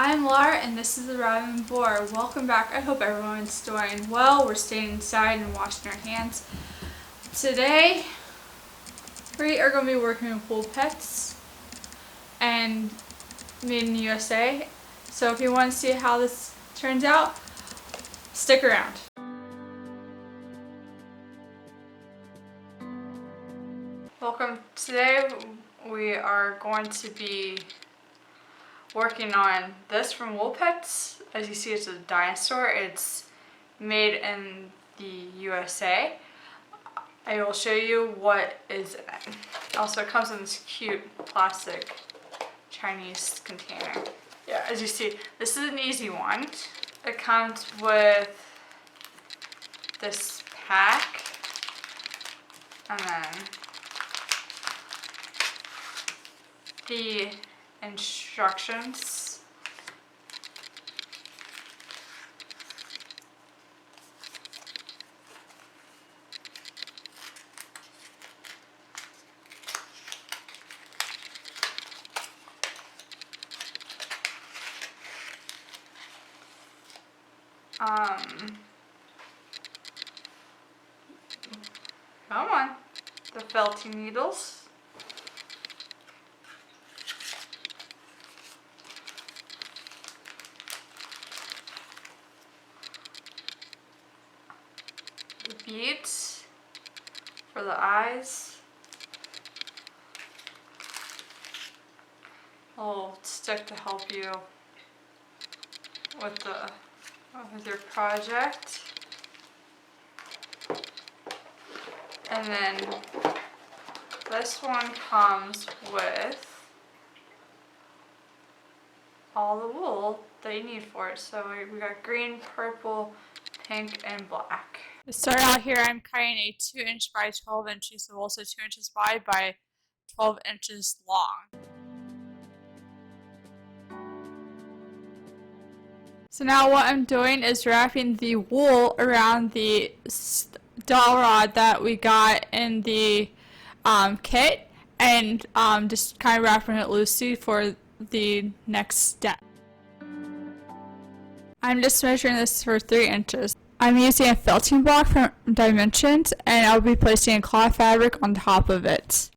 I'm Laura and this is the Robin Boar. Welcome back. I hope everyone's doing well. We're staying inside and washing our hands. Today we are going to be working with wool pets and made in the USA. So if you want to see how this turns out, stick around. Welcome. Today we are going to be working on this from Wool Pets. As you see, it's a dinosaur. It's made in the USA. I will show you what is in it. Also, it comes in this cute plastic Chinese container. Yeah, as you see, this is an easy one. It comes with this pack and then the instructions. Come on, the felting needles. The beads for the eyes. A little stick to help you with your project. And then this one comes with all the wool that you need for it. So we got green, purple, pink, and black. To start out here, I'm cutting a 2-inch by 12 inches of wool, so 2 inches wide by 12 inches long. So now what I'm doing is wrapping the wool around the dowel rod that we got in the kit, and just kind of wrapping it loosely for the next step. I'm just measuring this for 3 inches. I'm using a felting block from Dimensions, and I'll be placing a cloth fabric on top of it.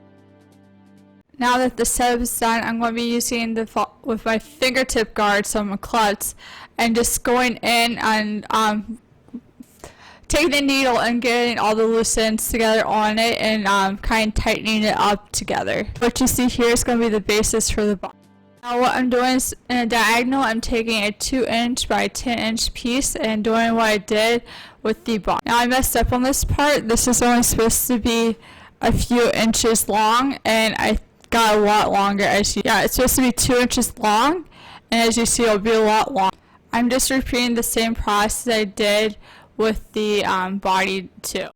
Now that the setup is done, I'm going to be using with my fingertip guard, so I'm a klutz, and just going in and taking the needle and getting all the loose ends together on it and kind of tightening it up together. What you see here is going to be the basis for the body. Now what I'm doing is, in a diagonal, I'm taking a 2-inch by 10-inch piece and doing what I did with the body. Now I messed up on this part. This is only supposed to be a few inches long, and I got a lot longer. It's supposed to be 2 inches long, and as you see, it'll be a lot longer. I'm just repeating the same process I did with the body too.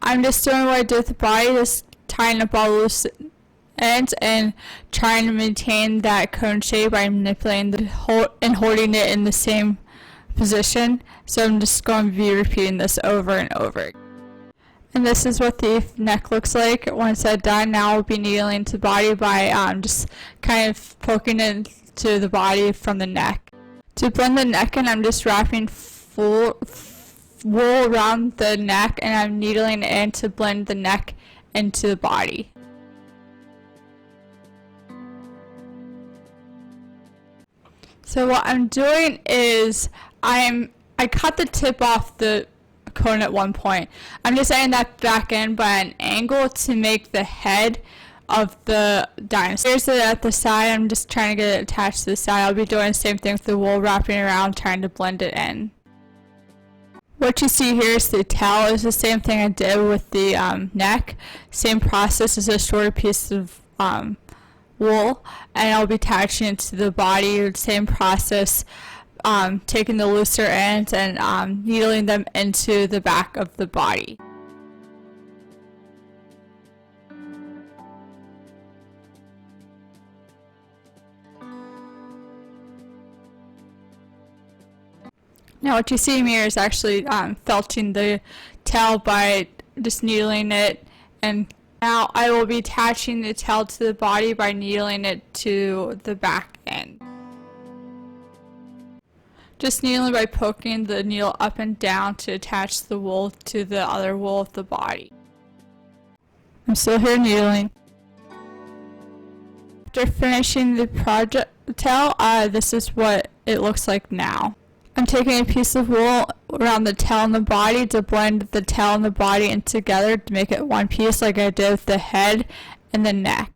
I'm just doing what I did with the body, just tying up all the loose ends and trying to maintain that cone shape by manipulating and holding it in the same position. So I'm just going to be repeating this over and over. And this is what the neck looks like once I'm done. Now I'll be needling to the body by just kind of poking into the body from the neck. To blend the neck in, I'm just wrapping full wool around the neck, and I'm needling it in to blend the neck into the body. So what I'm doing is I cut the tip off the cone at one point. I'm just adding that back in by an angle to make the head of the dinosaur. Here's it at the side. I'm just trying to get it attached to the side. I'll be doing the same thing with the wool, wrapping around, trying to blend it in. What you see here is the tail. It's the same thing I did with the neck. Same process as a shorter piece of wool, and I'll be attaching it to the body. Same process, taking the looser ends and needling them into the back of the body. Now what you see here is actually felting the tail by just needling it, and now I will be attaching the tail to the body by needling it to the back end. Just needling by poking the needle up and down to attach the wool to the other wool of the body. I'm still here needling. After finishing the project tail, this is what it looks like now. I'm taking a piece of wool around the tail and the body to blend the tail and the body in together to make it one piece like I did with the head and the neck.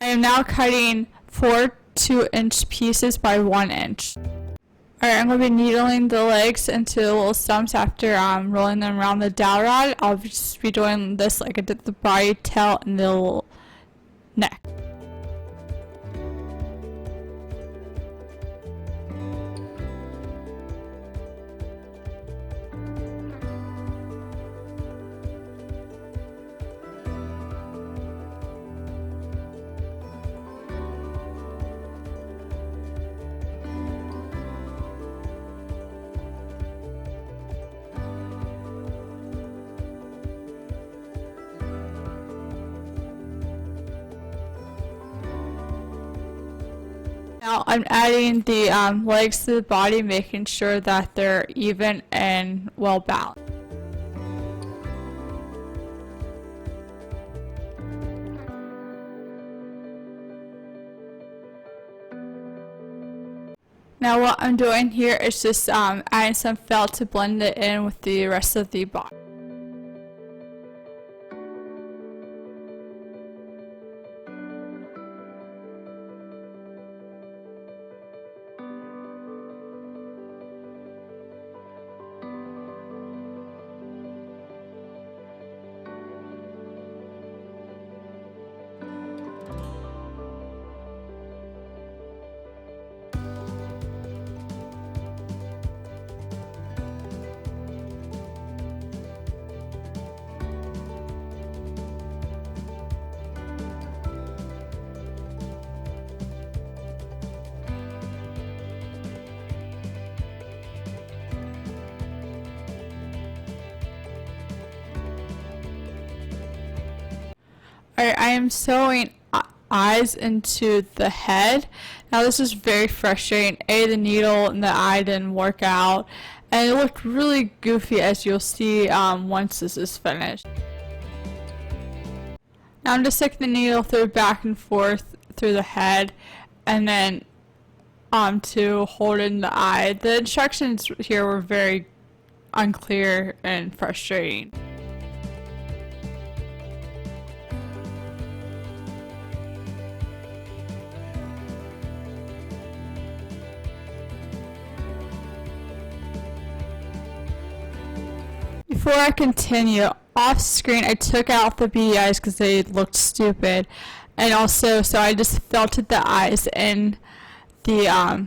I am now cutting 4 2-inch pieces by 1 inch. Alright, I'm going to be needling the legs into little stumps after rolling them around the dowel rod. I'll just be doing this like I did the body, tail, and the little neck. Now I'm adding the legs to the body, making sure that they're even and well balanced. Now what I'm doing here is just adding some felt to blend it in with the rest of the body. Alright, I am sewing eyes into the head. Now this is very frustrating. The needle and the eye didn't work out, and it looked really goofy, as you'll see once this is finished. Now I'm just sticking the needle through back and forth through the head, and then to hold in the eye. The instructions here were very unclear and frustrating. Before I continue, off screen I took out the beady eyes because they looked stupid, and also so I just felted the eyes in the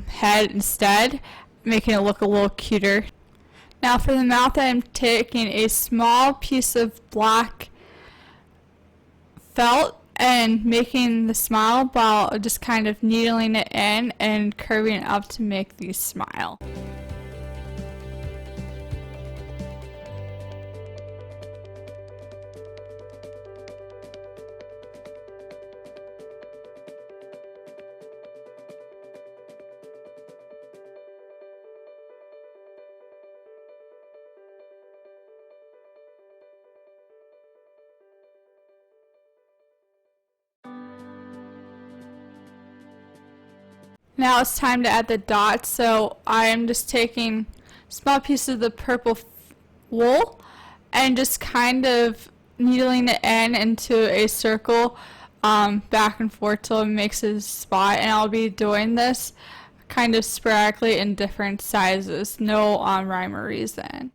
head instead, making it look a little cuter. Now for the mouth, I'm taking a small piece of black felt and making the smile while just kind of needling it in and curving it up to make the smile. Now it's time to add the dots, so I am just taking small pieces of the purple wool and just kind of needling it into a circle back and forth till it makes a spot, and I'll be doing this kind of sporadically in different sizes, no rhyme or reason.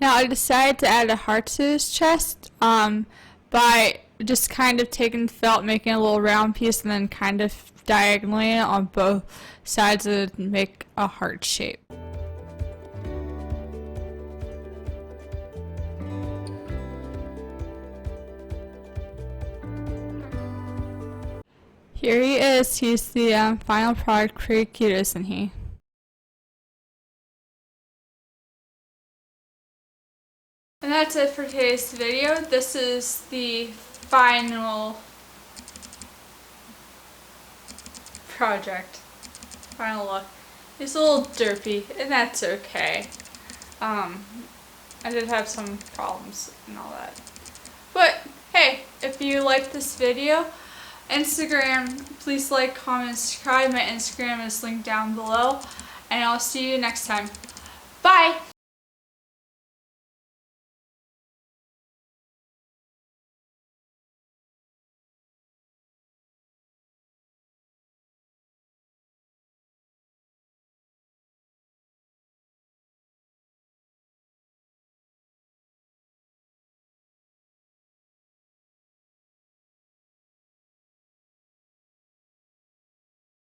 Now I decided to add a heart to his chest by just kind of taking the felt, making a little round piece, and then kind of diagonally on both sides to make a heart shape. Here he is. He's the final product. Pretty cute, isn't he? And that's it for today's video. This is the final project. Final look. He's a little derpy, and that's okay. I did have some problems and all that. But hey, if you like this video, Instagram, please like, comment, subscribe. My Instagram is linked down below. And I'll see you next time. Bye!